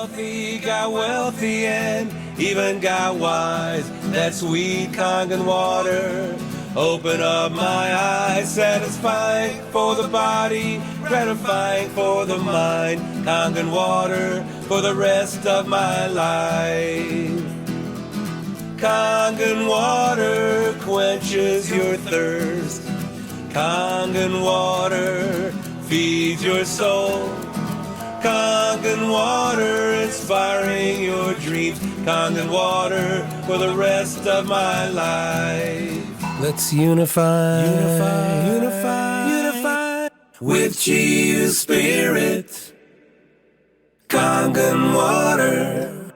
healthy, got wealthy, and even got wise. That sweet Kangen water open up my eyes, satisfying for the body, gratifying for the mind. Kangen water for the rest of my life. Kangen water quenches your thirst. Kangen water feeds your soul. Kangen water inspiring your dreams. Kangen water for the rest of my life. Let's unify with Chi spirit. Kangen water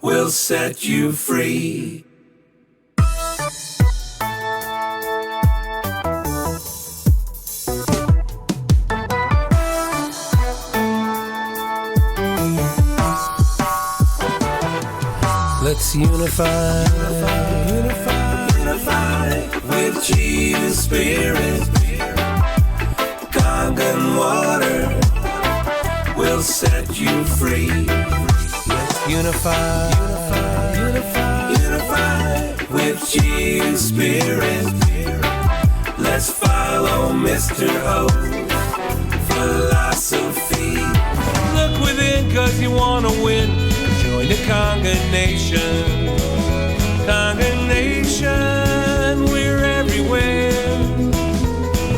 will set you free. Let's unify with Chi spirit. Kangen water will set you free. Let's unify with Chi spirit. Let's follow Mr. O philosophy. Look within 'cause you wanna win. Join the Kangen Nation. Kangen Nation, we're everywhere.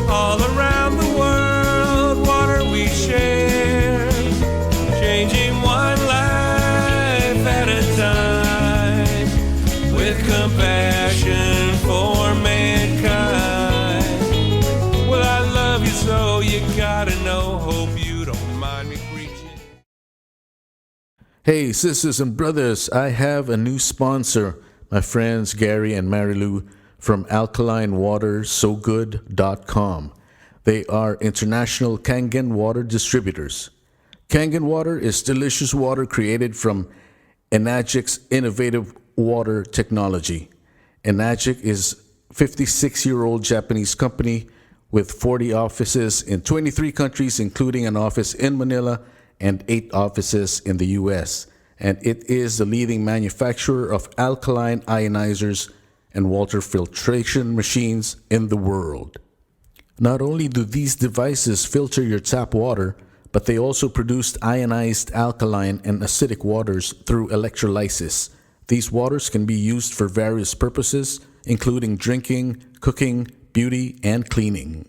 All around the world, water we share. Changing one life at a time. With compassion for mankind. Well, I love you so you gotta know. Hope you don't mind me preaching. Hey, sisters and brothers, I have a new sponsor, my friends Gary and Marilou from alkalinewatersogood.com. They are international Kangen water distributors. Kangen water is delicious water created from Enagic's innovative water technology. Enagic is a 56-year-old Japanese company with 40 offices in 23 countries, including an office in Manila and 8 offices in the U.S., and it is the leading manufacturer of alkaline ionizers and water filtration machines in the world. Not only do these devices filter your tap water, but they also produce ionized alkaline and acidic waters through electrolysis. These waters can be used for various purposes, including drinking, cooking, beauty, and cleaning.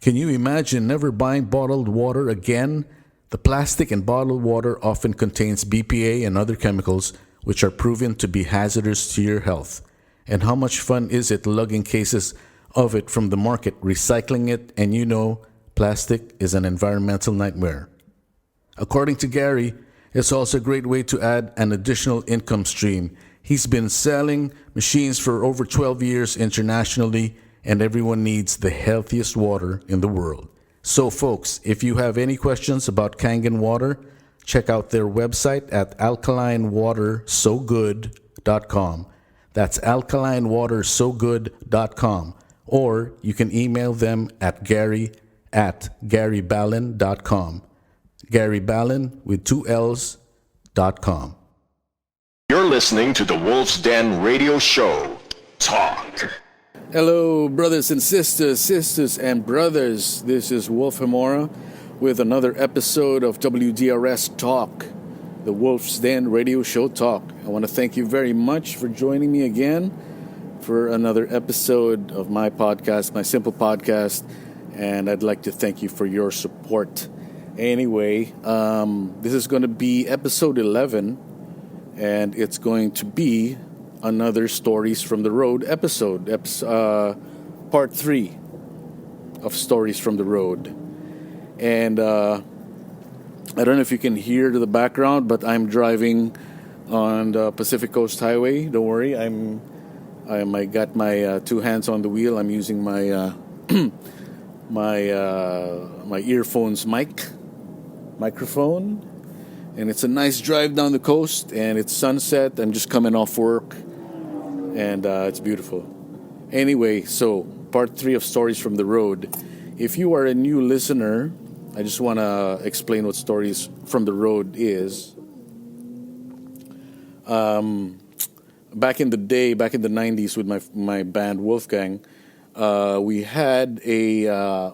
Can you imagine never buying bottled water again? The plastic in bottled water often contains BPA and other chemicals which are proven to be hazardous to your health. And how much fun is it lugging cases of it from the market, recycling it, and you know, plastic is an environmental nightmare. According to Gary, it's also a great way to add an additional income stream. He's been selling machines for over 12 years internationally, and everyone needs the healthiest water in the world. So folks, if you have any questions about Kangen water, check out their website at alkalinewatersogood.com. That's alkalinewatersogood.com. Or you can email them at gary@garyballon.com. Gary Ballon with 2 L's.com. You're listening to the Wolf's Den Radio Show. Talk. Hello, brothers and sisters and brothers. This is Wolf Hamora with another episode of WDRS Talk, the Wolf's Den Radio Show Talk. I want to thank you very much for joining me again for another episode of my podcast, my simple podcast, and I'd like to thank you for your support. Anyway, this is going to be episode 11, and it's going to be another Stories from the Road episode, part 3 of Stories from the Road. And I don't know if you can hear the background, but I'm driving on the Pacific Coast Highway. Don't worry, I got my 2 hands on the wheel. I'm using my my earphones microphone, and it's a nice drive down the coast, and it's sunset. I'm just coming off work, and it's beautiful. Anyway, so part 3 of Stories from the Road. If you are a new listener, I just want to explain what Stories from the Road is. back in the day, back in the 90s with my band Wolfgang, we had I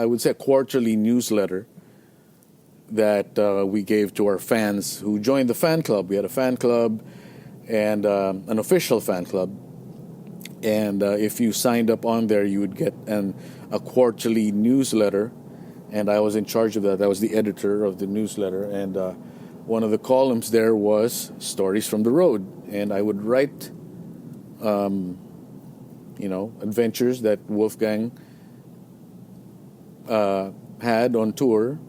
would say a quarterly newsletter that we gave to our fans who joined the fan club. We had a fan club and an official fan club. And if you signed up on there, you would get a quarterly newsletter. And I was in charge of that. I was the editor of the newsletter. And one of the columns there was Stories from the Road. And I would write, adventures that Wolfgang had on tour,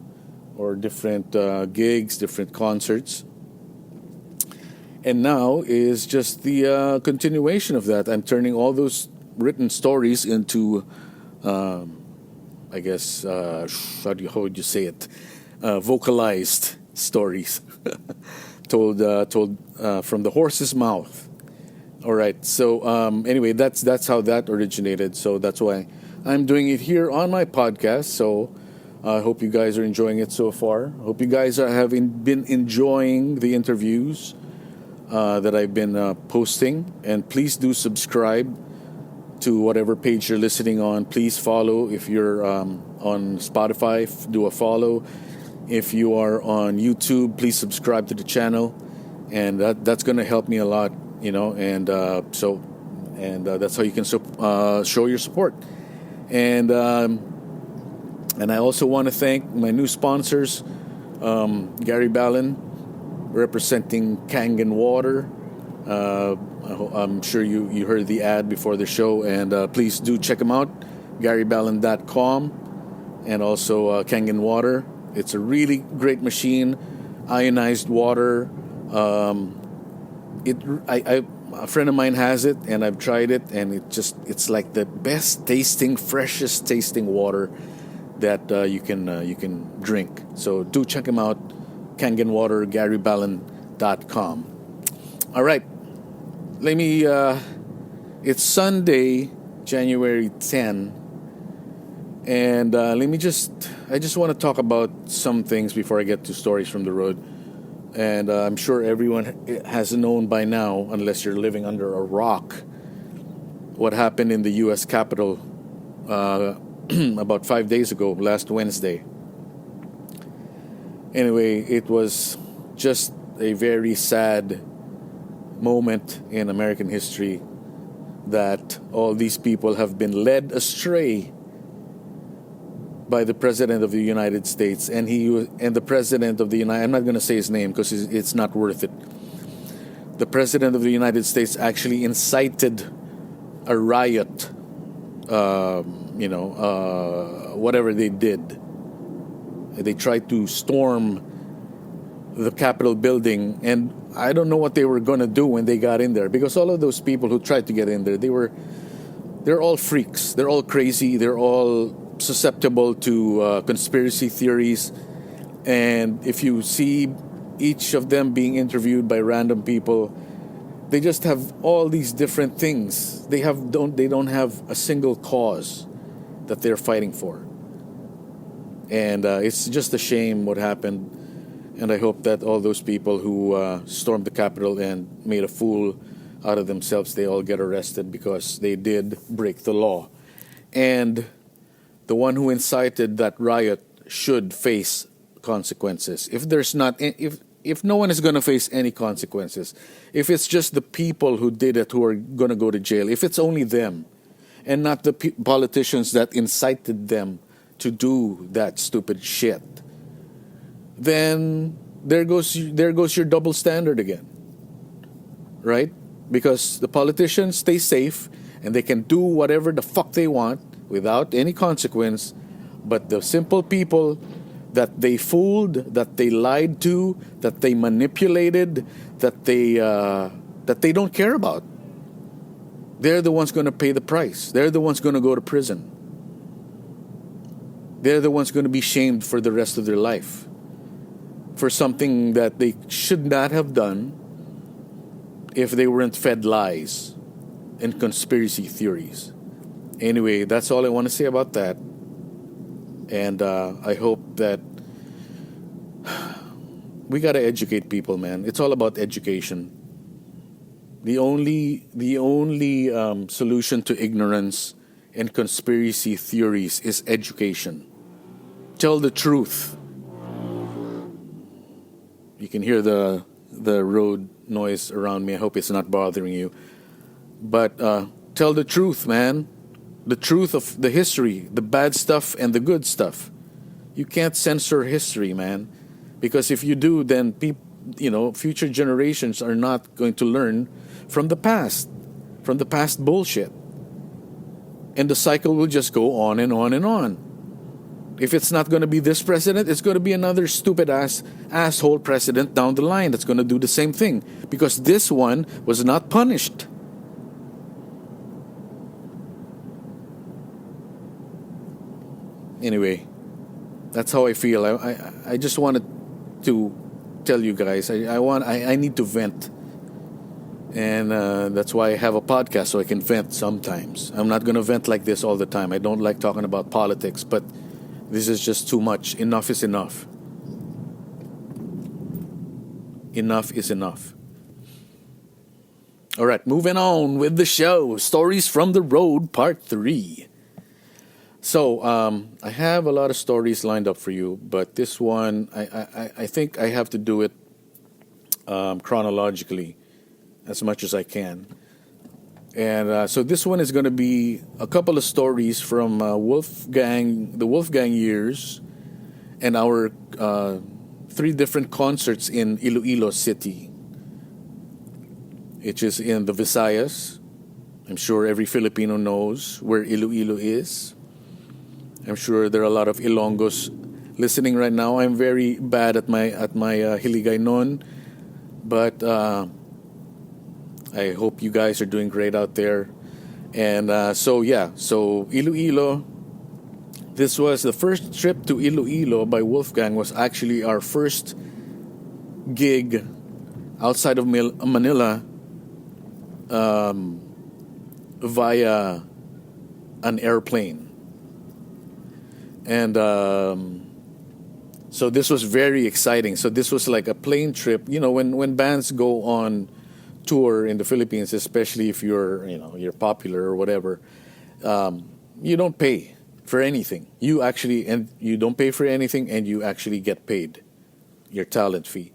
or different gigs, different concerts. And now is just the continuation of that. I'm turning all those written stories into, how would you say it? Vocalized stories, told from the horse's mouth. All right. So anyway, that's how that originated. So that's why I'm doing it here on my podcast. So I hope you guys are enjoying it so far. Hope you guys have been enjoying the interviews that I've been posting. And please do subscribe to whatever page you're listening on. Please follow. If you're on Spotify, do a follow. If you are on YouTube, please subscribe to the channel. And that's going to help me a lot, And that's how you can show your support. And I also want to thank my new sponsors, Gary Ballin, representing Kangen Water. I'm sure you heard the ad before the show, and please do check them out, GaryBallin.com, and also Kangen Water. It's a really great machine, ionized water. A friend of mine has it, and I've tried it, and it's like the best tasting, freshest tasting water that you can drink. So do check him out, Kangen Water, GaryBallin.com. All right, it's Sunday, January 10, and I just want to talk about some things before I get to Stories from the Road. And I'm sure everyone has known by now, unless you're living under a rock, what happened in the U.S. Capitol about 5 days ago, last Wednesday. Anyway, it was just a very sad moment in American history that all these people have been led astray by the President of the United States, and the President of the I'm not going to say his name because it's not worth it. The President of the United States actually incited a riot, whatever they did. They tried to storm the Capitol building, and I don't know what they were going to do when they got in there, because all of those people who tried to get in there, they're all freaks. They're all crazy. They're all susceptible to conspiracy theories. And if you see each of them being interviewed by random people, they just have all these different things. They don't have a single cause that they're fighting for. And it's just a shame what happened. And I hope that all those people who stormed the Capitol and made a fool out of themselves, they all get arrested, because they did break the law. And the one who incited that riot should face consequences. If no one is going to face any consequences, if it's just the people who did it who are going to go to jail, if it's only them and not the politicians that incited them to do that stupid shit, then there goes your double standard again, right? Because the politicians stay safe and they can do whatever the fuck they want without any consequence, but the simple people that they fooled, that they lied to, that they manipulated, that they don't care about, they're the ones going to pay the price. They're the ones going to go to prison. They're the ones going to be shamed for the rest of their life for something that they should not have done if they weren't fed lies and conspiracy theories. Anyway, that's all I want to say about that. And I hope that We got to educate people, man. It's all about education. The only solution to ignorance and conspiracy theories is education. Tell the truth. You can hear the road noise around me. I hope it's not bothering you. But tell the truth, man. The truth of the history, the bad stuff and the good stuff. You can't censor history, man. Because if you do, then future generations are not going to learn from the past bullshit. And the cycle will just go on and on and on. If it's not going to be this president, it's going to be another stupid asshole president down the line that's going to do the same thing. Because this one was not punished. Anyway, that's how I feel. I just wanted to tell you guys. I need to vent. And that's why I have a podcast, so I can vent sometimes. I'm not going to vent like this all the time. I don't like talking about politics, but this is just too much. Enough is enough. Enough is enough. All right, moving on with the show. Stories from the Road, Part 3. So, I have a lot of stories lined up for you, but this one, I think I have to do it chronologically as much as I can. And so this one is going to be a couple of stories from the Wolfgang years, and our 3 different concerts in Iloilo City, which is in the Visayas. I'm sure every Filipino knows where Iloilo is. I'm sure there are a lot of Ilonggos listening right now. I'm very bad at my Hiligay noon, but I hope you guys are doing great out there. And so Iloilo, this was the first trip to Iloilo by Wolfgang, was actually our first gig outside of Manila via an airplane. And so this was very exciting. So this was like a plane trip. You know, when bands go on tour in the Philippines, especially if you're popular or whatever, you don't pay for anything. You don't pay for anything, and you actually get paid your talent fee.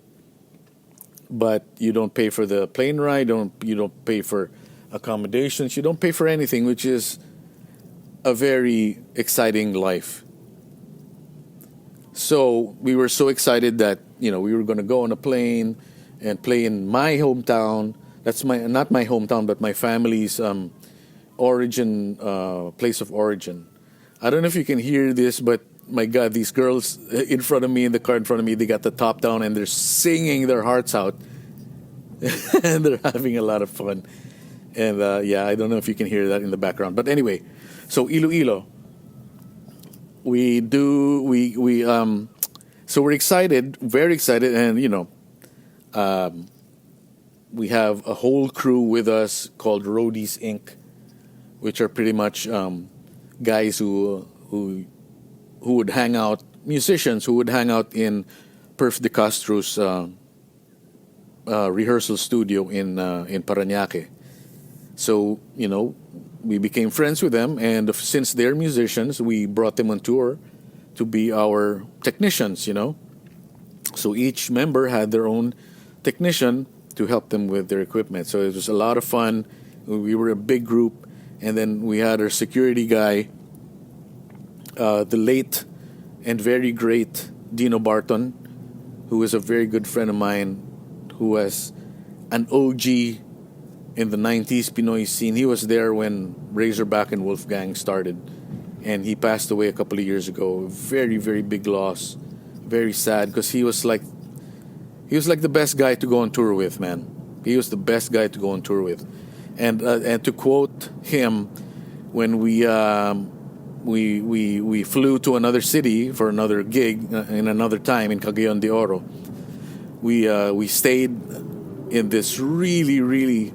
But you don't pay for the plane ride. You don't pay for accommodations. You don't pay for anything, which is a very exciting life. So we were so excited that we were going to go on a plane and play in my hometown. That's not my hometown, but my family's origin, place of origin. I don't know if you can hear this, but my God, these girls in front of me, in the car in front of me, they got the top down and they're singing their hearts out. And they're having a lot of fun. And I don't know if you can hear that in the background. But anyway, so Iloilo. So we're excited, very excited, and we have a whole crew with us called Roadies Inc., which are pretty much guys who would hang out, musicians who would hang out in Perf de Castro's rehearsal studio in Parañaque. So we became friends with them, and since they're musicians, we brought them on tour to be our technicians, So each member had their own technician to help them with their equipment. So it was a lot of fun. We were a big group, and then we had our security guy, the late and very great Dino Barton, who is a very good friend of mine, who was an OG in the 90s Pinoy scene. He was there when Razorback and Wolfgang started, and he passed away a couple of years ago. Very, very big loss. Very sad, because he was like the best guy to go on tour with, man. He was the best guy to go on tour with. And to quote him, when we flew to another city for another gig in another time in Cagayan de Oro, we stayed in this really, really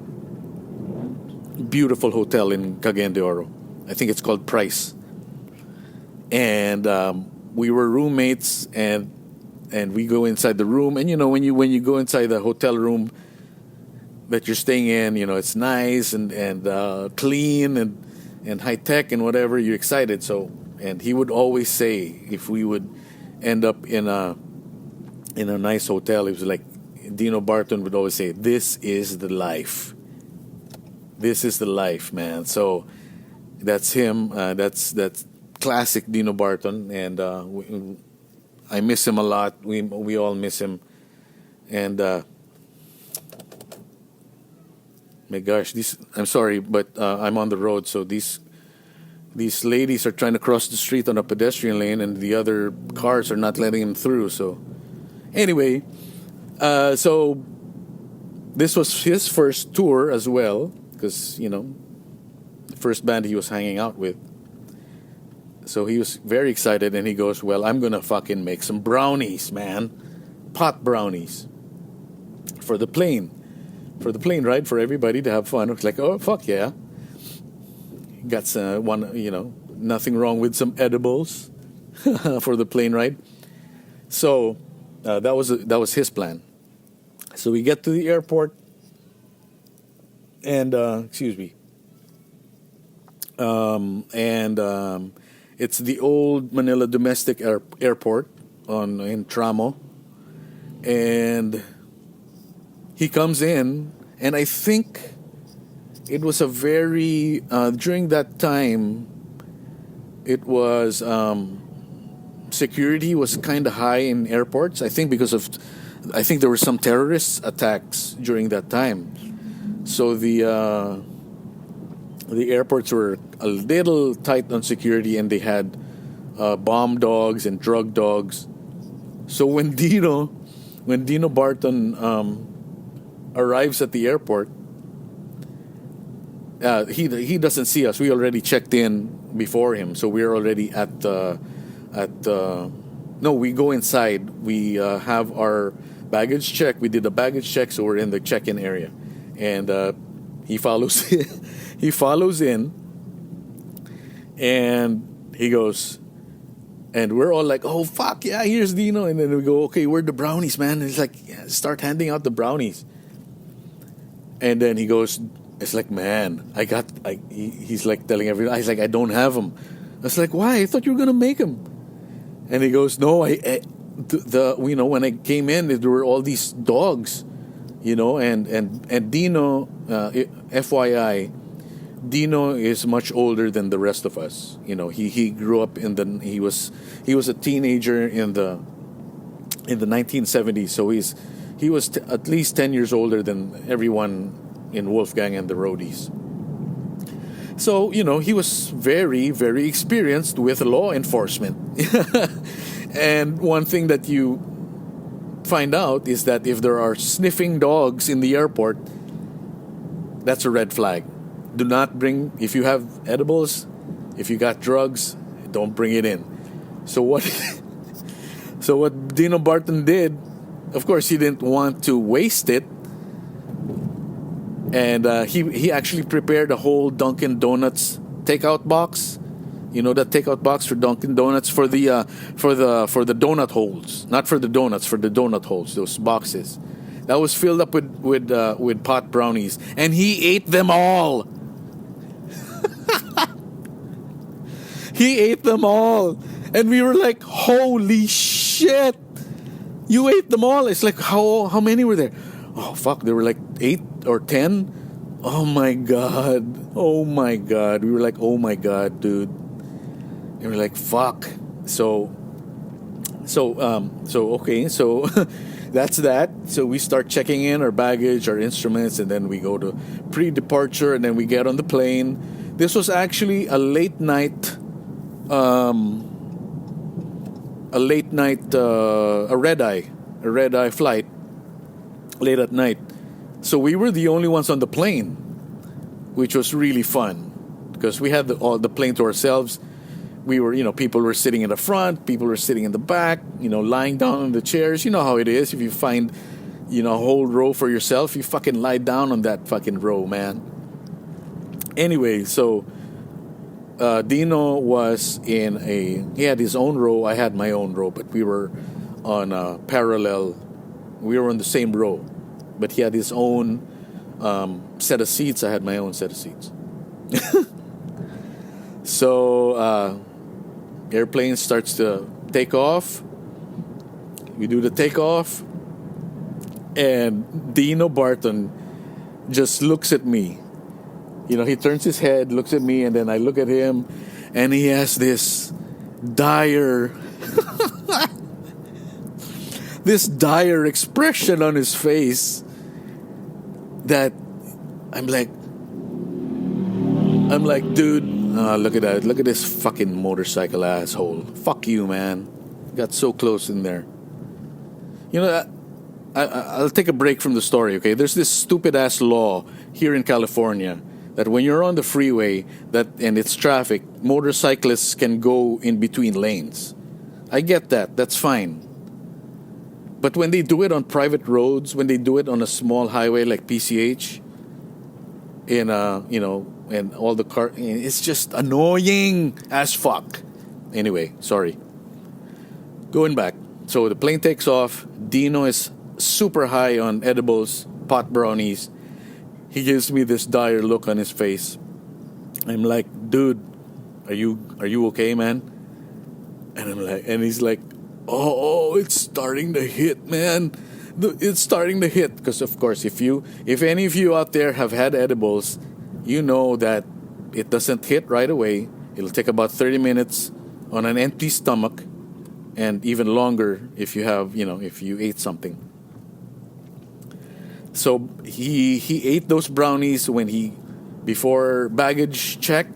beautiful hotel in Cagayan de Oro. I think it's called Price. And we were roommates, and and we go inside the room. And when you go inside the hotel room that you're staying in, it's nice and clean and high tech and whatever. You're excited. So, and he would always say if we would end up in a nice hotel, it was like Dino Barton would always say, "This is the life. This is the life, man." So that's him. That's classic Dino Barton, and I miss him a lot. We all miss him, and my gosh, I'm sorry, but I'm on the road, so these ladies are trying to cross the street on a pedestrian lane, and the other cars are not letting them through. So anyway, so this was his first tour as well, because the first band he was hanging out with. So he was very excited, and he goes, "Well, I'm gonna fucking make some brownies, man, pot brownies for the plane ride, for everybody to have fun." It's like, oh fuck yeah, got nothing wrong with some edibles for the plane ride. So that was his plan. So we get to the airport, and it's the old Manila Domestic Airport in Tramo, and he comes in, and I think it was a very during that time, it was security was kind of high in airports. I think there were some terrorist attacks during that time, so the airports were a little tight on security, and they had bomb dogs and drug dogs. So when Dino Barton arrives at the airport, he doesn't see us. We already checked in before him, so we're already we go inside. We have our baggage check. We did a baggage check, so we're in the check-in area, and he follows he follows in, and he goes, and we're all like, "Oh fuck yeah, here's Dino." And then we go, "Okay, where are the brownies, man?" And he's like, "Yeah, start handing out the brownies." And then he goes, it's like, "Man, he's like telling everyone, he's like, "I don't have them." I was like, "Why? I thought you were gonna make them." And he goes, "No, when I came in, there were all these dogs, and Dino, FYI, Dino is much older than the rest of us. He grew up he was a teenager in the 1970s, so he was at least 10 years older than everyone in Wolfgang and the roadies. So, he was very, very experienced with law enforcement. And one thing that you find out is that if there are sniffing dogs in the airport, that's a red flag. Do not bring, if you have edibles, if you got drugs, don't bring it in. So what Dino Barton did, of course, he didn't want to waste it, and he actually prepared a whole Dunkin' Donuts takeout box. That takeout box for Dunkin' Donuts for the donut holes, not for the donuts, for the donut holes. Those boxes that was filled up with pot brownies, and he ate them all. He ate them all, and we were like, "Holy shit! You ate them all!" It's like, how many were there? Oh fuck, there were like 8 or 10. Oh my god! We were like, "Oh my god, dude!" And we're like, "Fuck!" So okay, so that's that. So we start checking in our baggage, our instruments, and then we go to pre-departure, and then we get on the plane. This was actually a late night, a red eye flight, late at night. So we were the only ones on the plane, which was really fun because we had the plane to ourselves. We were, people were sitting in the front, people were sitting in the back, lying down on the chairs. You know how it is. If you find, a whole row for yourself, you fucking lie down on that fucking row, man. Anyway, so Dino was he had his own row, I had my own row, but we were on a parallel. We were on the same row, but he had his own set of seats. I had my own set of seats. So airplane starts to take off. We do the takeoff, and Dino Barton just looks at me. You know, he turns his head, looks at me, and then I look at him, and he has this dire this dire expression on his face that I'm like, dude, look at that. Look at this fucking motorcycle asshole. Fuck you, man. Got so close in there. You know, I'll take a break from the story, okay? There's this stupid-ass law here in California that when you're on the freeway and it's traffic, motorcyclists can go in between lanes. I get that. That's fine. But when they do it on private roads, when they do it on a small highway like PCH, and all the car, it's just annoying as fuck. Anyway, sorry. Going back. So the plane takes off. Dino is super high on edibles, pot brownies. He gives me this dire look on his face. I'm like, dude, are you okay, man? And he's like, oh, it's starting to hit, man. It's starting to hit. Because of course, if any of you out there have had edibles, you know that it doesn't hit right away. It'll take about 30 minutes on an empty stomach, and even longer if you ate something. So he ate those brownies before baggage check,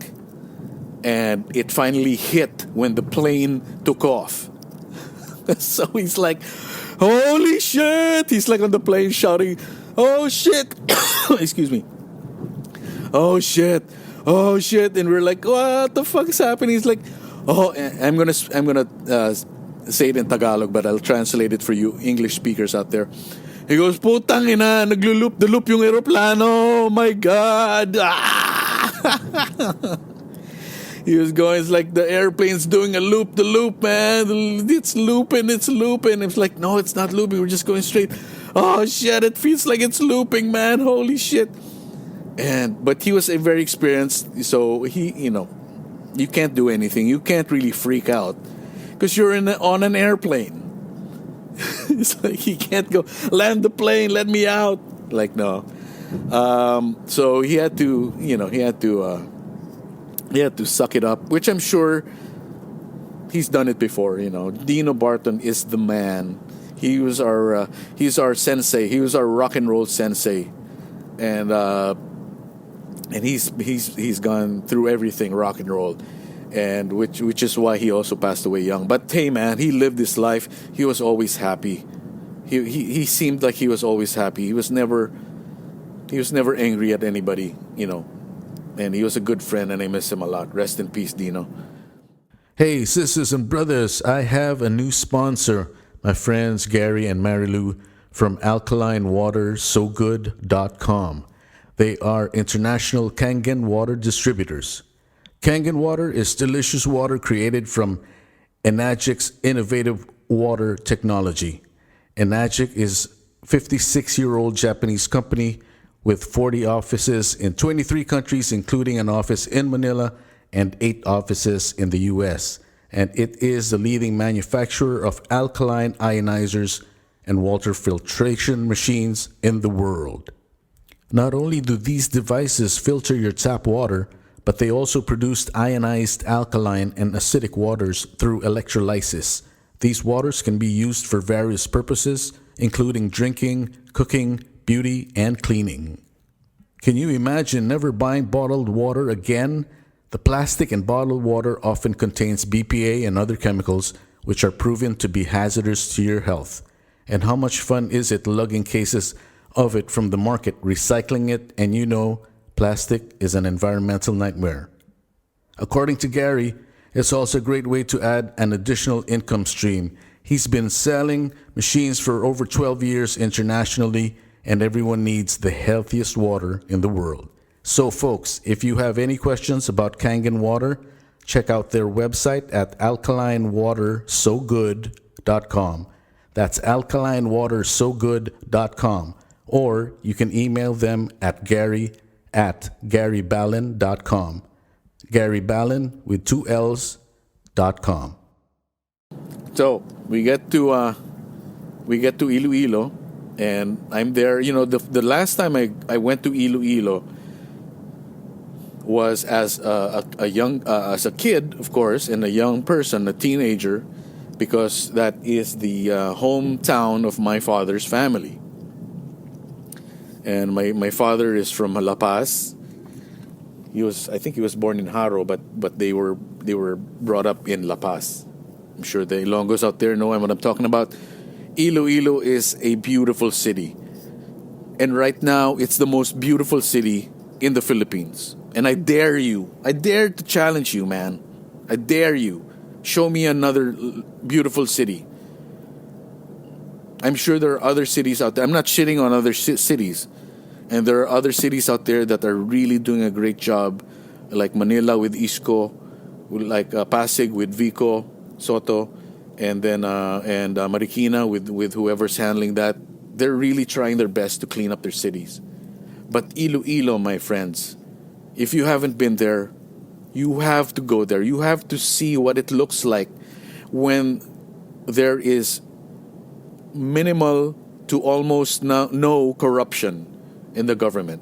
and it finally hit when the plane took off. So he's like, holy shit! He's like on the plane shouting, oh shit! Excuse me. Oh shit! Oh shit! And we're like, what the fuck is happening? He's like, oh, I'm gonna say it in Tagalog, but I'll translate it for you English speakers out there. He goes, putang ina, naglo-loop yung aeroplano. Oh my God. Ah! He was going, it's like the airplane's doing a loop-the-loop, man. It's looping. It's like, no, it's not looping. We're just going straight. Oh shit, it feels like it's looping, man. Holy shit. But he was a very experienced, so he, you can't do anything. You can't really freak out because you're on an airplane. It's like he can't go land the plane, let me out. Like no. So he had to, he had to suck it up, which I'm sure he's done it before. Dino Barton is the man. He's our sensei. He was our rock and roll sensei, and he's gone through everything rock and roll. And which is why he also passed away young. But hey, man, he lived his life. He was always happy. He seemed like he was always happy. He was never angry at anybody, And he was a good friend, and I miss him a lot. Rest in peace, Dino. Hey, sisters and brothers, I have a new sponsor. My friends Gary and Marilu from alkalinewatersogood.com. They are international Kangen water distributors. Kangen water is delicious water created from Enagic's innovative water technology. Enagic is a 56-year-old Japanese company with 40 offices in 23 countries, including an office in Manila and 8 offices in the U.S. And it is the leading manufacturer of alkaline ionizers and water filtration machines in the world. Not only do these devices filter your tap water, but they also produced ionized alkaline and acidic waters through electrolysis. These waters can be used for various purposes, including drinking, cooking, beauty, and cleaning. Can you imagine never buying bottled water again? The plastic in bottled water often contains BPA and other chemicals which are proven to be hazardous to your health. And how much fun is it lugging cases of it from the market, recycling it, and plastic is an environmental nightmare. According to Gary, it's also a great way to add an additional income stream. He's been selling machines for over 12 years internationally, and everyone needs the healthiest water in the world. So folks, if you have any questions about Kangen water, check out their website at alkalinewatersogood.com. That's alkalinewatersogood.com. Or you can email them at gary@garyballon.com. Gary Ballon with 2 L's.com. So we get to Iloilo, and I'm there. You know, the last time I went to Iloilo was as a young as a kid, of course, and a young person, a teenager, because that is the hometown of my father's family. And my father is from La Paz. I think he was born in Haro, but they were brought up in La Paz. I'm sure the Ilonggos out there know what I'm talking about. Iloilo is a beautiful city. And right now, it's the most beautiful city in the Philippines. And I dare to challenge you, man. I dare you. Show me another beautiful city. I'm sure there are other cities out there. I'm not shitting on other cities. And there are other cities out there that are really doing a great job, like Manila with Isko, like Pasig with Vico Soto, and then Marikina with whoever's handling that. They're really trying their best to clean up their cities. But Iloilo, my friends, if you haven't been there, you have to go there. You have to see what it looks like when there is minimal to almost no corruption in the government.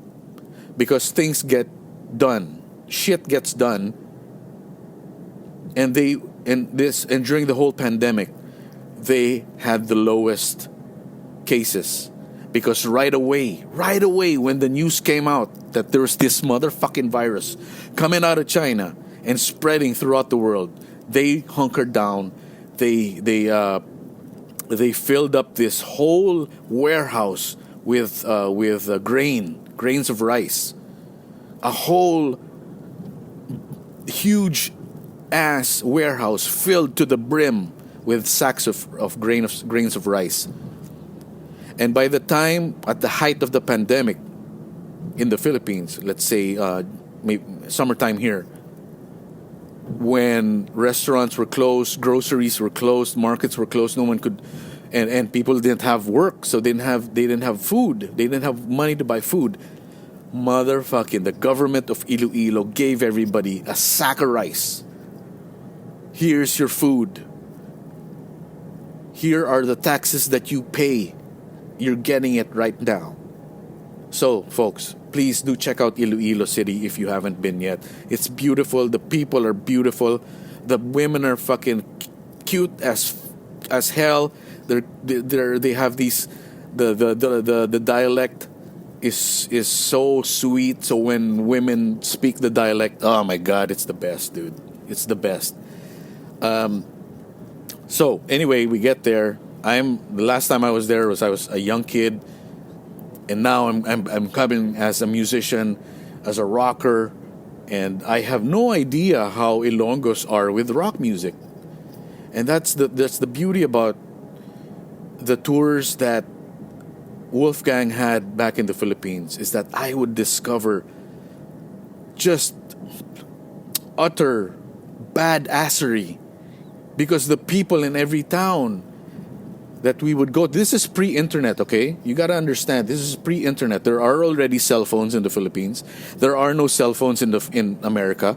Because things get done. Shit gets done. And during the whole pandemic, they had the lowest cases. Because right away, when the news came out that there was this motherfucking virus coming out of China and spreading throughout the world, they hunkered down. They filled up this whole warehouse with grains of rice, a whole huge ass warehouse filled to the brim with sacks of grains of rice. And by the time, at the height of the pandemic in the Philippines, let's say maybe summertime here, when restaurants were closed, groceries were closed, markets were closed, no one could, and people didn't have work, so they didn't have food, they didn't have money to buy food. Motherfucking, the government of Iloilo gave everybody a sack of rice. Here's your food. Here are the taxes that you pay. You're getting it right now. So, folks, please do check out Iloilo City if you haven't been yet. It's beautiful. The people are beautiful. The women are fucking cute as hell. They have these the dialect is so sweet. So when women speak the dialect, oh my god, it's the best, dude. It's the best. So anyway, we get there. The last time I was there I was a young kid, and now I'm coming as a musician, as a rocker, and I have no idea how Ilonggos are with rock music. And that's the beauty about the tours that Wolfgang had back in the Philippines, is that I would discover just utter badassery, because the people in every town that we would go, this is pre-internet, okay? You gotta understand, this is pre-internet. There are already cell phones in the Philippines. There are no cell phones in America.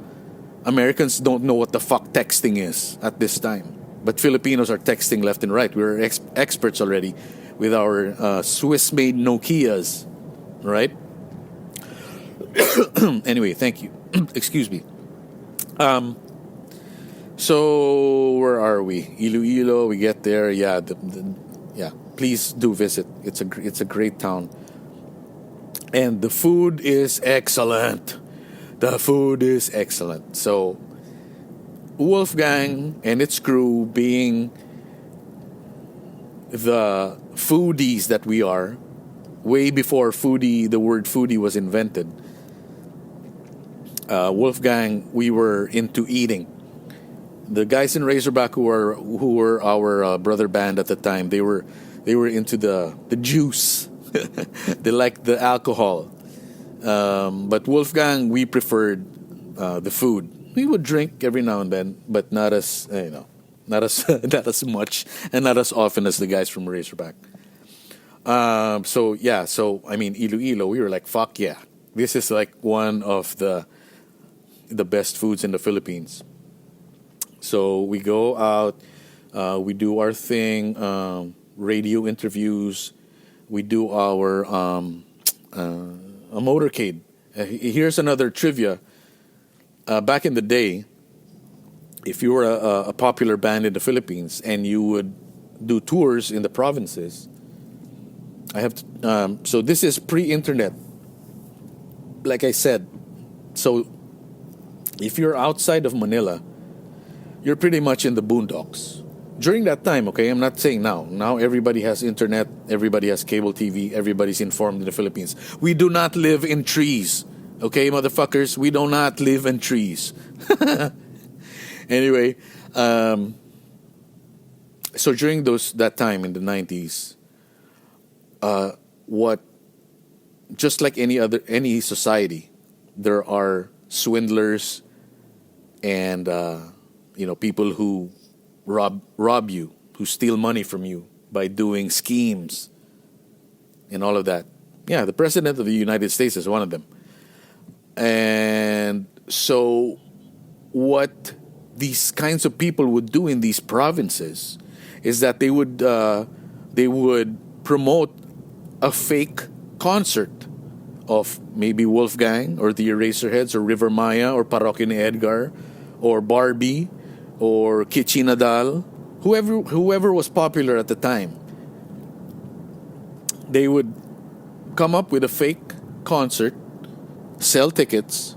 Americans don't know what the fuck texting is at this time. But Filipinos are texting left and right. We're experts already with our Swiss-made Nokias, right? Anyway, thank you. Excuse me. So where are we? Iloilo. We get there. Yeah, yeah. Please do visit. It's a great town, and the food is excellent. The food is excellent. So Wolfgang and its crew, being the foodies that we are, way before the word foodie was invented. Wolfgang, we were into eating. The guys in Razorback who were our brother band at the time, they were into the juice. They liked the alcohol. But Wolfgang, we preferred the food. We would drink every now and then, but not as Not as not as much and not as often as the guys from Razorback. So I mean, Iloilo, we were like, fuck yeah, this is like one of the best foods in the Philippines. So we go out, we do our thing, radio interviews, we do our a motorcade. Here's another trivia. Back in the day, if you were a popular band in the Philippines and you would do tours in the provinces, so this is pre-internet, like I said. So if you're outside of Manila, you're pretty much in the boondocks. During that time, okay, I'm not saying now. Now everybody has internet, everybody has cable TV, everybody's informed in the Philippines. We do not live in trees, okay, motherfuckers? We do not live in trees. Anyway, so during that time in the 90s, just like any society, there are swindlers and people who rob you, who steal money from you by doing schemes and all of that. Yeah, the president of the United States is one of them. And so what these kinds of people would do in these provinces is that they would promote a fake concert of maybe Wolfgang or the Eraserheads or River Maya or Parokya ni Edgar or Barbie or Kichi Nadal, whoever was popular at the time. They would come up with a fake concert, sell tickets,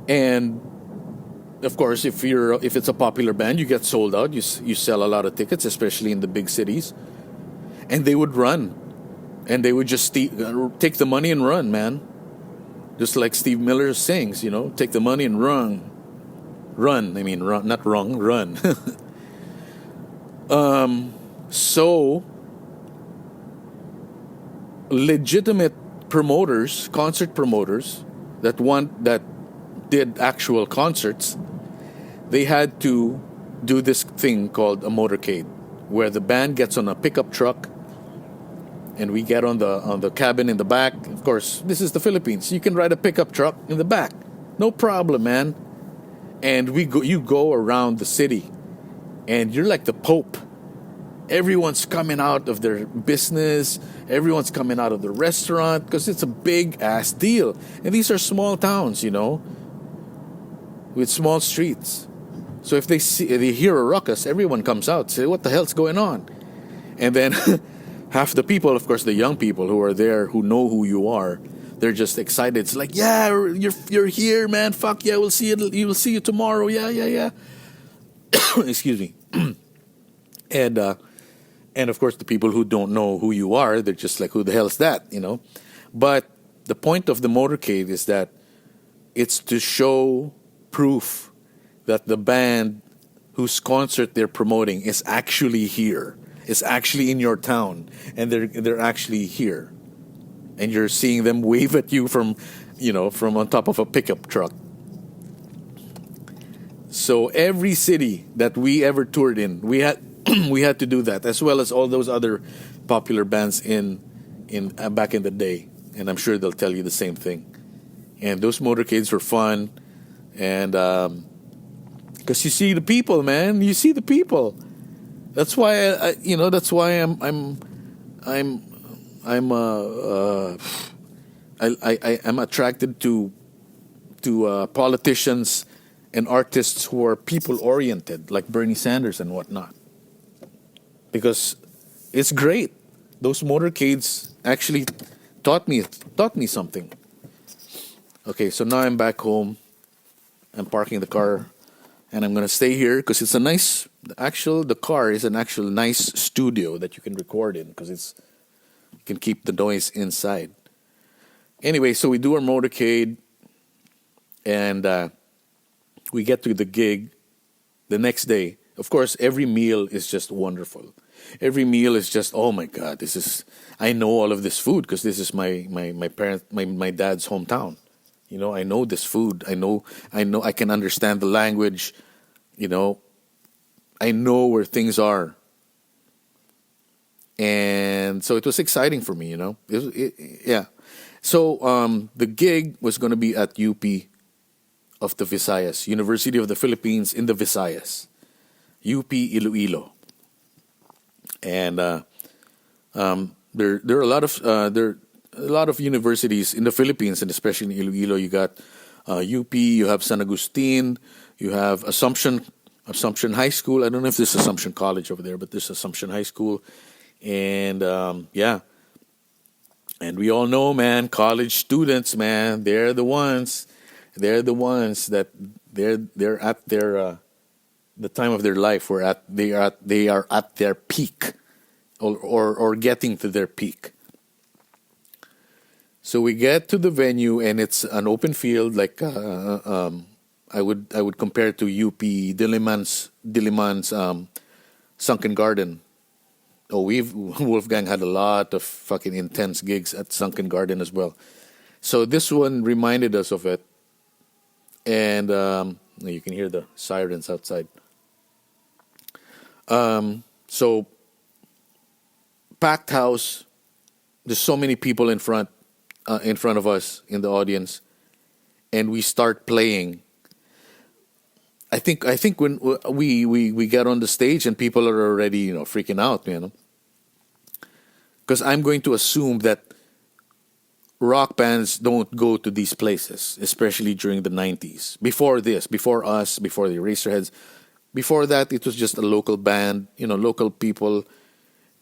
and of course, if it's a popular band, you get sold out. You sell a lot of tickets, especially in the big cities, and they would run, and they would just take the money and run, man. Just like Steve Miller sings, take the money and run. Run, I mean, run, not wrong, run. So legitimate promoters, concert promoters that did actual concerts, they had to do this thing called a motorcade, where the band gets on a pickup truck, and we get on the cabin in the back. Of course, this is the Philippines. You can ride a pickup truck in the back, no problem, man. And you go around the city, and you're like the Pope. Everyone's coming out of their business. Everyone's coming out of the restaurant because it's a big ass deal. And these are small towns, with small streets. So if they hear a ruckus, everyone comes out, say, "What the hell's going on?" And then half the people, of course, the young people who are there, who know who you are, they're just excited. It's like, "Yeah, you're here, man. Fuck yeah, we'll see you. We'll see you tomorrow. Yeah." Excuse me. And of course, the people who don't know who you are, they're just like, "Who the hell is that?" But the point of the motorcade is that it's to show proof that the band whose concert they're promoting is actually here. It's actually in your town, and they're actually here. And you're seeing them wave at you from on top of a pickup truck. So every city that we ever toured in, we had to do that, as well as all those other popular bands in back in the day. And I'm sure they'll tell you the same thing. And those motorcades were fun, and because you see the people, man. You see the people. That's why That's why I'm attracted to politicians and artists who are people oriented, like Bernie Sanders and whatnot, because it's great. Those motorcades actually taught me something. Okay, so now I'm back home. I'm parking the car, and I'm gonna stay here because it's a nice. The car is an actual nice studio that you can record in, because you can keep the noise inside. Anyway, so we do our motorcade, and we get to the gig the next day. Of course, every meal is just wonderful. Every meal is just, oh my God, I know all of this food because this is my dad's hometown. I know this food. I know, I can understand the language. I know where things are. And so it was exciting for me, yeah. So the gig was going to be at UP of the Visayas, University of the Philippines in the Visayas, UP Iloilo. And there are a lot of universities in the Philippines, and especially in Iloilo. You got UP, you have San Agustin, you have Assumption High School. I don't know if there's Assumption College over there, but there's Assumption High School. And yeah, and we all know, man, college students, man, they're the ones that they're at their the time of their life where they are at their peak, or getting to their peak. So we get to the venue, and it's an open field, like I would compare it to UP Diliman's Sunken Garden. Oh, Wolfgang had a lot of fucking intense gigs at Sunken Garden as well. So this one reminded us of it. And you can hear the sirens outside. So packed house. There's so many people in front of us in the audience, and we start playing. I think when we get on the stage and people are already freaking out, because I'm going to assume that rock bands don't go to these places, especially during the 90s. Before this, before us, before the Eraserheads, before that, it was just a local band, local people,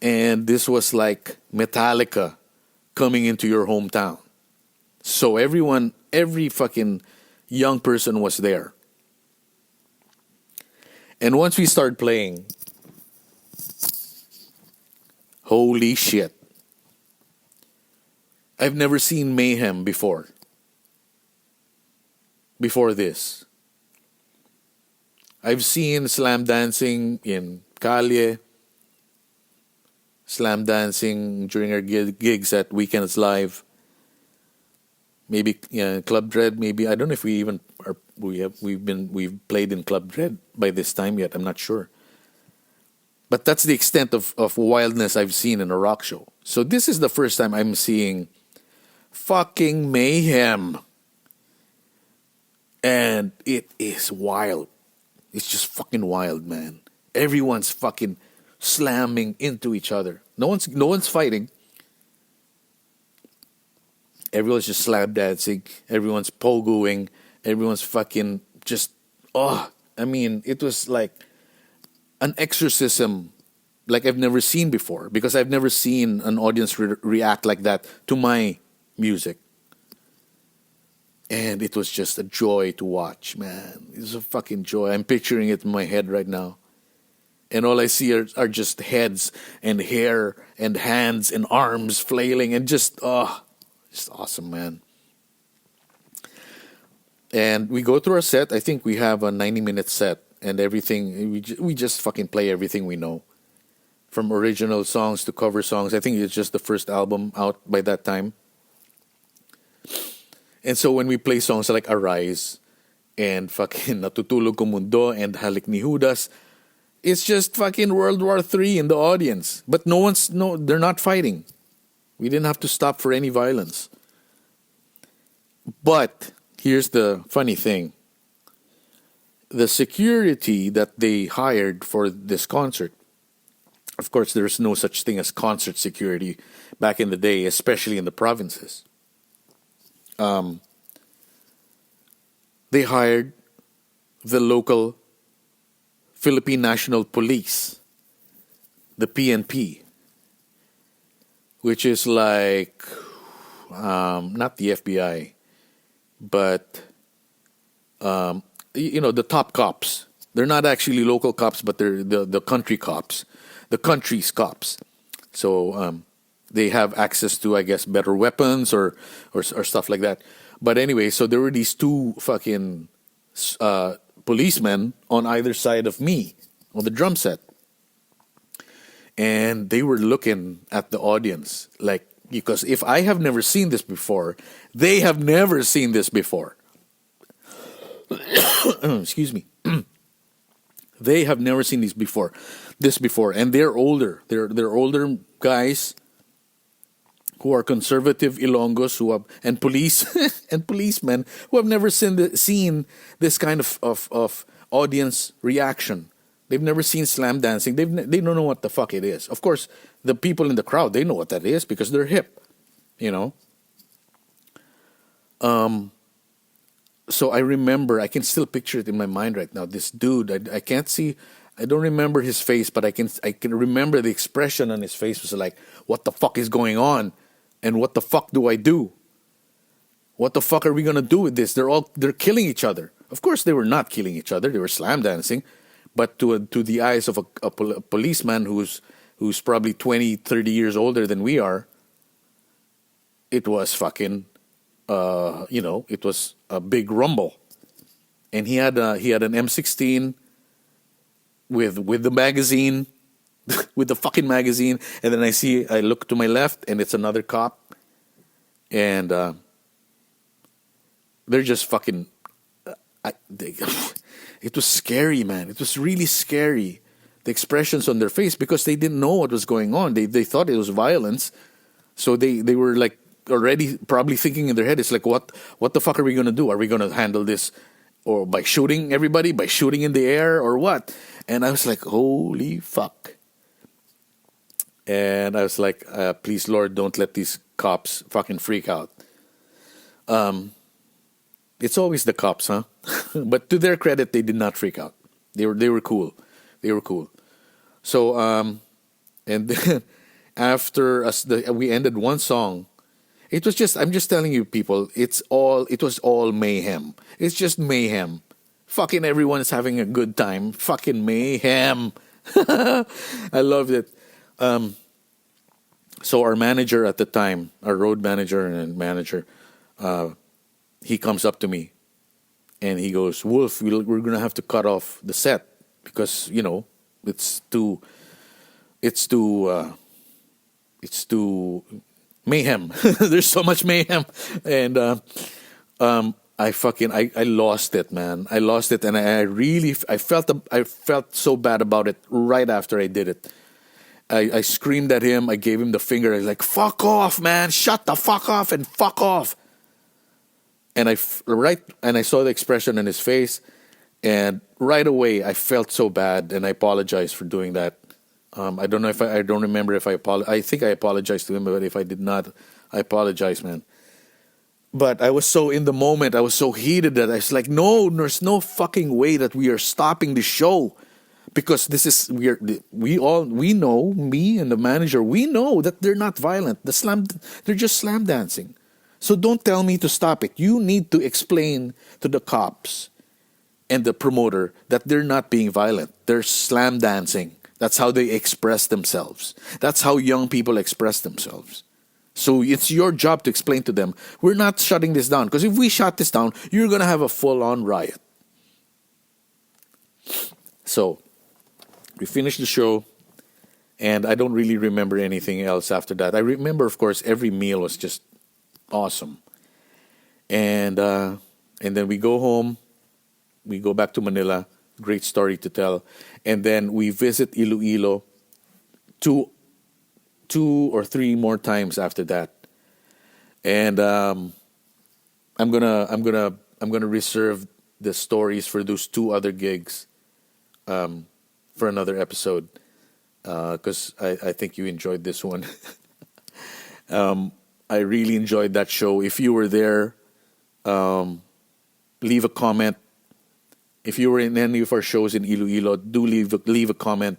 and this was like Metallica coming into your hometown. So every fucking young person was there. And once we start playing, holy shit. I've never seen mayhem before. Before this. I've seen slam dancing in Calle, slam dancing during our gigs at Weekends Live. Maybe Club Dread. Maybe I don't know if we even are. We've played in Club Dread by this time yet. I'm not sure. But that's the extent of wildness I've seen in a rock show. So this is the first time I'm seeing fucking mayhem, and it is wild. It's just fucking wild, man. Everyone's fucking slamming into each other. No one's fighting. Everyone's just slap dancing. Everyone's pogoing. Everyone's fucking just, it was like an exorcism like I've never seen before, because I've never seen an audience react like that to my music. And it was just a joy to watch, man. It was a fucking joy. I'm picturing it in my head right now. And all I see are just heads and hair and hands and arms flailing and just awesome, man. And we go through our set. I think we have a 90-minute set, and everything. We just fucking play everything we know, from original songs to cover songs. I think it's just the first album out by that time. And so when we play songs like Arise and fucking Natutulog Ko Mundo and Halik ni Judas, it's just fucking World War III in the audience. But they're not fighting. We didn't have to stop for any violence. But here's the funny thing. The security that they hired for this concert, of course, there's no such thing as concert security back in the day, especially in the provinces. They hired the local Philippine National Police, the PNP, which is like, not the FBI, but, the top cops. They're not actually local cops, but they're the country cops, the country's cops. So they have access to, I guess, better weapons or stuff like that. But anyway, so there were these two fucking policemen on either side of me on the drum set. And they were looking at the audience like, because if I have never seen this before, they have never seen this before. Excuse me. They have never seen this before, and they're older. They're older guys who are conservative Ilonggos and police and policemen who have never seen this kind of audience reaction. They've never seen slam dancing. They don't know what the fuck it is. Of course, the people in the crowd, they know what that is because they're hip, you know. So I remember, I can still picture it in my mind right now. This dude, I can't see, I don't remember his face, but I can remember the expression on his face was like, what the fuck is going on? And what the fuck do I do? What the fuck are we gonna do with this? They're killing each other. Of course they were not killing each other, they were slam dancing. But to the eyes of a policeman who's probably 20, 30 years older than we are, it was fucking, it was a big rumble. And he had an M16 with the magazine, with the fucking magazine. And then I look to my left and it's another cop. And they're just fucking, it was scary, man. It was really scary. The expressions on their face because they didn't know what was going on. They thought it was violence. So they were like already probably thinking in their head, it's like, what the fuck are we going to do? Are we going to handle this or by shooting everybody, by shooting in the air or what? And I was like, holy fuck. And I was like, please, Lord, don't let these cops fucking freak out. It's always the cops, huh? But to their credit, they did not freak out. They were cool. They were cool. So, and then after we ended one song, it was just, I'm just telling you people, it was all mayhem. It's just mayhem. Fucking everyone is having a good time. Fucking mayhem. I loved it. So our manager at the time, our road manager and manager, he comes up to me and he goes, Wolf, we're going to have to cut off the set because, it's too mayhem. There's so much mayhem. And I lost it, man. I lost it. And I felt so bad about it right after I did it. I screamed at him. I gave him the finger. I was like, fuck off, man. Shut the fuck off and fuck off. And I saw the expression in his face. And right away, I felt so bad. And I apologized for doing that. I don't know I don't remember if I think I apologized to him, but if I did not, I apologize, man. But I was so in the moment, I was so heated that I was like, no, there's no fucking way that we are stopping the show. Because we know, me and the manager, we know that they're not violent. They're just slam dancing. So don't tell me to stop it. You need to explain to the cops and the promoter that they're not being violent. They're slam dancing. That's how they express themselves. That's how young people express themselves. So it's your job to explain to them, we're not shutting this down. Because if we shut this down, you're going to have a full-on riot. So we finished the show, and I don't really remember anything else after that. I remember, of course, every meal was just awesome. And then we go home. We go back to Manila. Great story to tell. And then we visit Iloilo two or three more times after that. And I'm gonna reserve the stories for those two other gigs for another episode because I think you enjoyed this one. I really enjoyed that show. If you were there, leave a comment. If you were in any of our shows in Iloilo, do leave a comment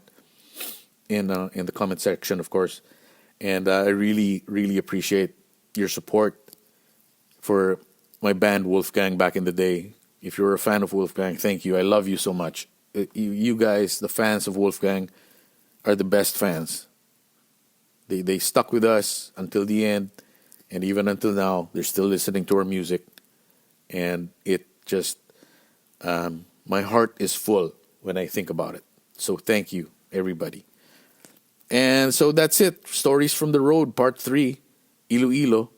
in the comment section, of course. And I really, really appreciate your support for my band Wolfgang back in the day. If you're a fan of Wolfgang, thank you. I love you so much. You guys, the fans of Wolfgang, are the best fans. They stuck with us until the end, and even until now, they're still listening to our music. And it just, my heart is full when I think about it. So thank you, everybody. And so that's it. Stories from the Road, Part 3, Iloilo.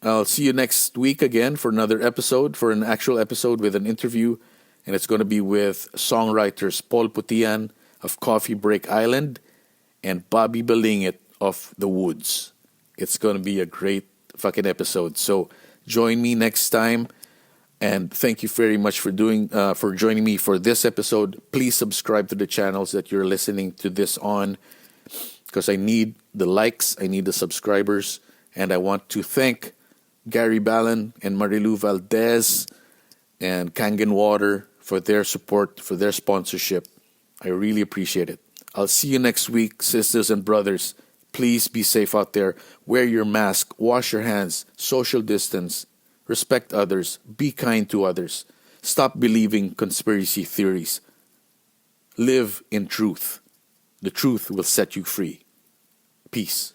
I'll see you next week again for another episode, for an actual episode with an interview and it's going to be with songwriters Paul Putian of Coffee Break Island and Bobby Belingit of The Woods. It's going to be a great fucking episode. So join me next time, and thank you very much for joining me for this episode. Please subscribe to the channels that you're listening to this on, because I need the likes, I need the subscribers, and I want to thank Gary Ballon and Marilu Valdez and Kangen Water for their support, for their sponsorship. I really appreciate it. I'll see you next week, sisters and brothers. Please be safe out there. Wear your mask, wash your hands, social distance, respect others, be kind to others. Stop believing conspiracy theories. Live in truth. The truth will set you free. Peace.